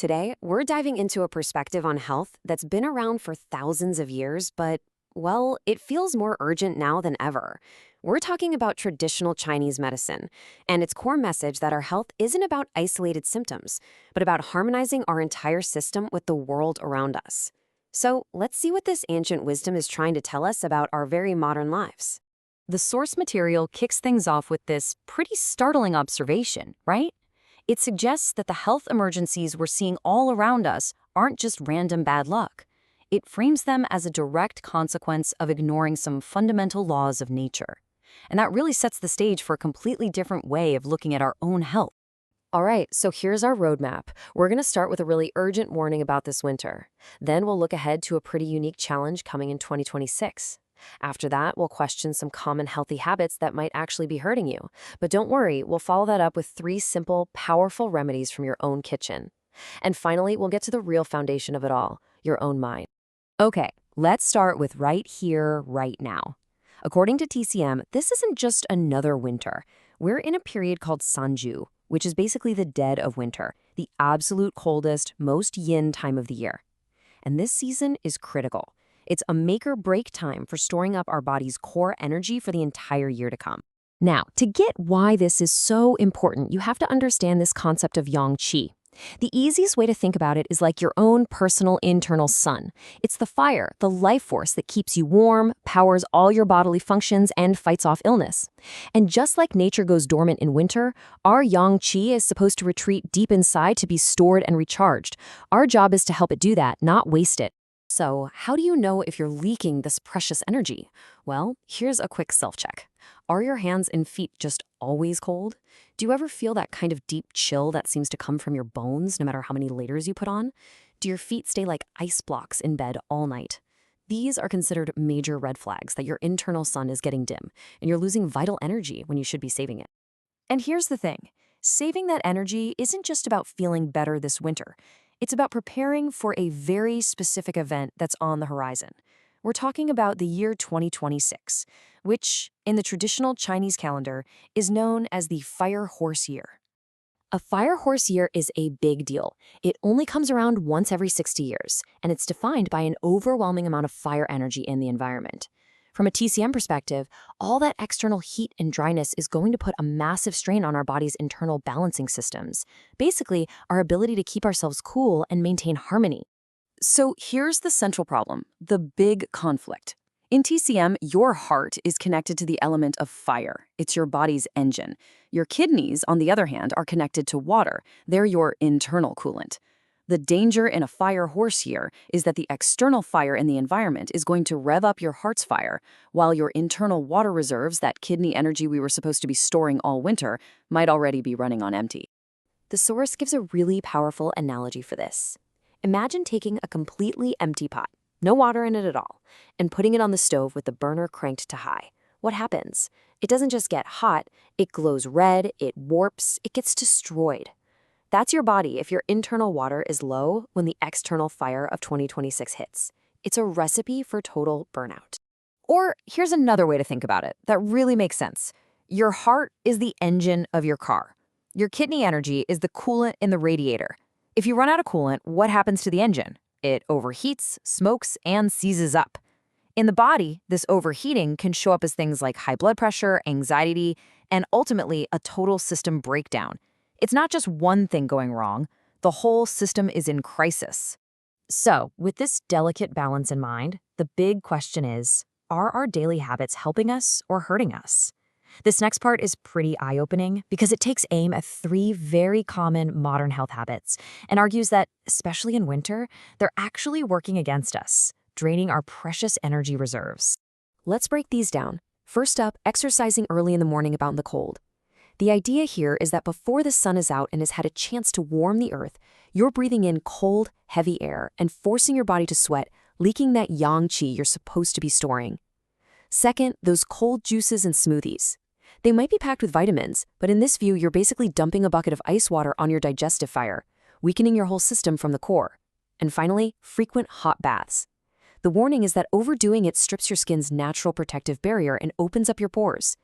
Today, we're diving into a perspective on health that's been around for thousands of years, but, well, it feels more urgent now than ever. We're talking about traditional Chinese medicine and its core message that our health isn't about isolated symptoms, but about harmonizing our entire system with the world around us. So, let's see what this ancient wisdom is trying to tell us about our very modern lives. The source material kicks things off with this pretty startling observation, right? It suggests that the health emergencies we're seeing all around us aren't just random bad luck. It frames them as a direct consequence of ignoring some fundamental laws of nature. And that really sets the stage for a completely different way of looking at our own health. All right, so here's our roadmap. We're going to start with a really urgent warning about this winter. Then we'll look ahead to a pretty unique challenge coming in 2026. After that, we'll question some common healthy habits that might actually be hurting you. But don't worry, we'll follow that up with 3 simple, powerful remedies from your own kitchen. And finally, we'll get to the real foundation of it all, your own mind. Okay, let's start with right here, right now. According to TCM, this isn't just another winter. We're in a period called Sanju, which is basically the dead of winter, the absolute coldest, most yin time of the year. And this season is critical. It's a make-or-break time for storing up our body's core energy for the entire year to come. Now, to get why this is so important, you have to understand this concept of yang qi. The easiest way to think about it is like your own personal internal sun. It's the fire, the life force that keeps you warm, powers all your bodily functions, and fights off illness. And just like nature goes dormant in winter, our yang qi is supposed to retreat deep inside to be stored and recharged. Our job is to help it do that, not waste it. So, how do you know if you're leaking this precious energy? Well, here's a quick self-check. Are your hands and feet just always cold? Do you ever feel that kind of deep chill that seems to come from your bones no matter how many layers you put on? Do your feet stay like ice blocks in bed all night? These are considered major red flags that your internal sun is getting dim, and you're losing vital energy when you should be saving it. And here's the thing. Saving that energy isn't just about feeling better this winter. It's about preparing for a very specific event that's on the horizon. We're talking about the year 2026, which, in the traditional Chinese calendar, is known as the Fire Horse Year. A Fire Horse Year is a big deal. It only comes around once every 60 years, and it's defined by an overwhelming amount of fire energy in the environment. From a TCM perspective, all that external heat and dryness is going to put a massive strain on our body's internal balancing systems. Basically, our ability to keep ourselves cool and maintain harmony. So here's the central problem, the big conflict. In TCM, your heart is connected to the element of fire. It's your body's engine. Your kidneys, on the other hand, are connected to water. They're your internal coolant. The danger in a fire horse year is that the external fire in the environment is going to rev up your heart's fire, while your internal water reserves, that kidney energy we were supposed to be storing all winter, might already be running on empty. The source gives a really powerful analogy for this. Imagine taking a completely empty pot, no water in it at all, and putting it on the stove with the burner cranked to high. What happens? It doesn't just get hot, it glows red, it warps, it gets destroyed. That's your body if your internal water is low when the external fire of 2026 hits. It's a recipe for total burnout. Or here's another way to think about it that really makes sense. Your heart is the engine of your car. Your kidney energy is the coolant in the radiator. If you run out of coolant, what happens to the engine? It overheats, smokes, and seizes up. In the body, this overheating can show up as things like high blood pressure, anxiety, and ultimately a total system breakdown. It's not just one thing going wrong. The whole system is in crisis. So, with this delicate balance in mind, the big question is, are our daily habits helping us or hurting us? This next part is pretty eye-opening because it takes aim at 3 very common modern health habits and argues that, especially in winter, they're actually working against us, draining our precious energy reserves. Let's break these down. First up, exercising early in the morning about the cold. The idea here is that before the sun is out and has had a chance to warm the earth, you're breathing in cold, heavy air and forcing your body to sweat, leaking that yang qi you're supposed to be storing. Second, those cold juices and smoothies. They might be packed with vitamins, but in this view, you're basically dumping a bucket of ice water on your digestive fire, weakening your whole system from the core. And finally, frequent hot baths. The warning is that overdoing it strips your skin's natural protective barrier and opens up your pores,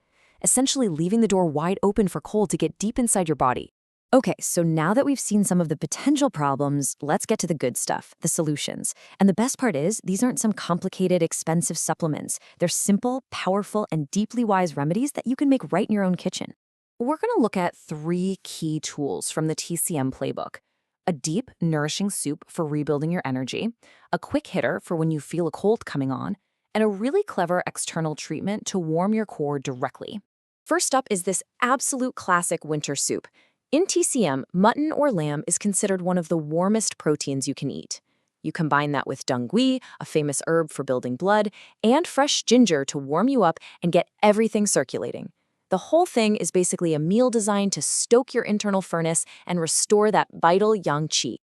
essentially leaving the door wide open for cold to get deep inside your body. Okay, so now that we've seen some of the potential problems, let's get to the good stuff, the solutions. And the best part is, these aren't some complicated, expensive supplements. They're simple, powerful, and deeply wise remedies that you can make right in your own kitchen. We're going to look at 3 key tools from the TCM playbook: a deep, nourishing soup for rebuilding your energy, a quick hitter for when you feel a cold coming on, and a really clever external treatment to warm your core directly. First up is this absolute classic winter soup. In TCM, mutton or lamb is considered one of the warmest proteins you can eat. You combine that with dongui, a famous herb for building blood, and fresh ginger to warm you up and get everything circulating. The whole thing is basically a meal designed to stoke your internal furnace and restore that vital yang qi.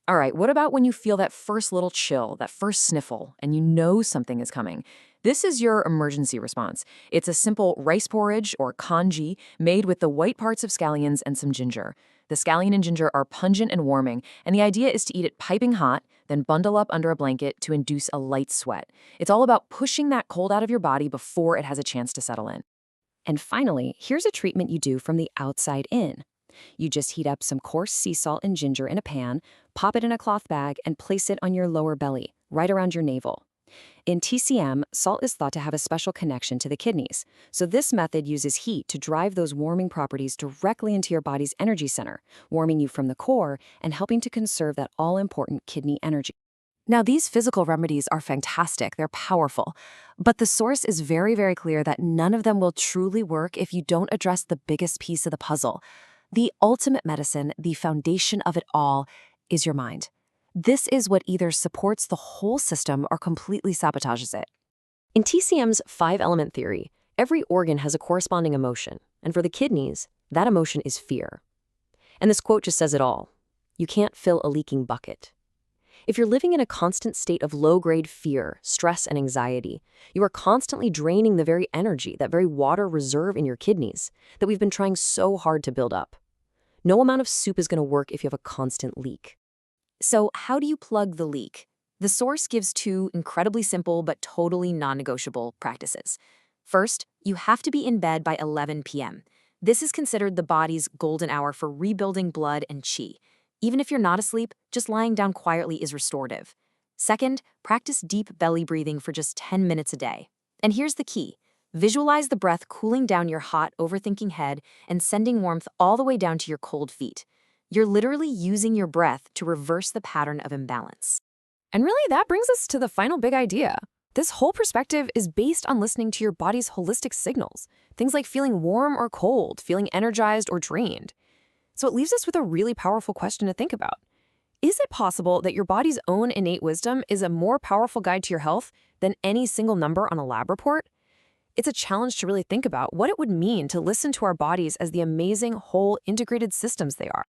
All right, what about when you feel that first little chill, that first sniffle, and you know something is coming? This is your emergency response. It's a simple rice porridge or congee made with the white parts of scallions and some ginger. The scallion and ginger are pungent and warming, and the idea is to eat it piping hot, then bundle up under a blanket to induce a light sweat. It's all about pushing that cold out of your body before it has a chance to settle in. And finally, here's a treatment you do from the outside in. You just heat up some coarse sea salt and ginger in a pan, pop it in a cloth bag, and place it on your lower belly, right around your navel. In TCM, salt is thought to have a special connection to the kidneys, so this method uses heat to drive those warming properties directly into your body's energy center, warming you from the core and helping to conserve that all-important kidney energy. Now, these physical remedies are fantastic, they're powerful, but the source is very, very clear that none of them will truly work if you don't address the biggest piece of the puzzle. The ultimate medicine, the foundation of it all, is your mind. This is what either supports the whole system or completely sabotages it. In TCM's 5-element theory, every organ has a corresponding emotion, and for the kidneys, that emotion is fear. And this quote just says it all. You can't fill a leaking bucket. If you're living in a constant state of low-grade fear, stress, and anxiety, you are constantly draining the very energy, that very water reserve in your kidneys that we've been trying so hard to build up. No amount of soup is going to work if you have a constant leak. So how do you plug the leak? The source gives 2 incredibly simple but totally non-negotiable practices. First, you have to be in bed by 11 p.m. This is considered the body's golden hour for rebuilding blood and qi. Even if you're not asleep, just lying down quietly is restorative. Second, practice deep belly breathing for just 10 minutes a day. And here's the key. Visualize the breath cooling down your hot, overthinking head and sending warmth all the way down to your cold feet. You're literally using your breath to reverse the pattern of imbalance. And really, that brings us to the final big idea. This whole perspective is based on listening to your body's holistic signals. Things like feeling warm or cold, feeling energized or drained. So it leaves us with a really powerful question to think about. Is it possible that your body's own innate wisdom is a more powerful guide to your health than any single number on a lab report? It's a challenge to really think about what it would mean to listen to our bodies as the amazing, whole, integrated systems they are.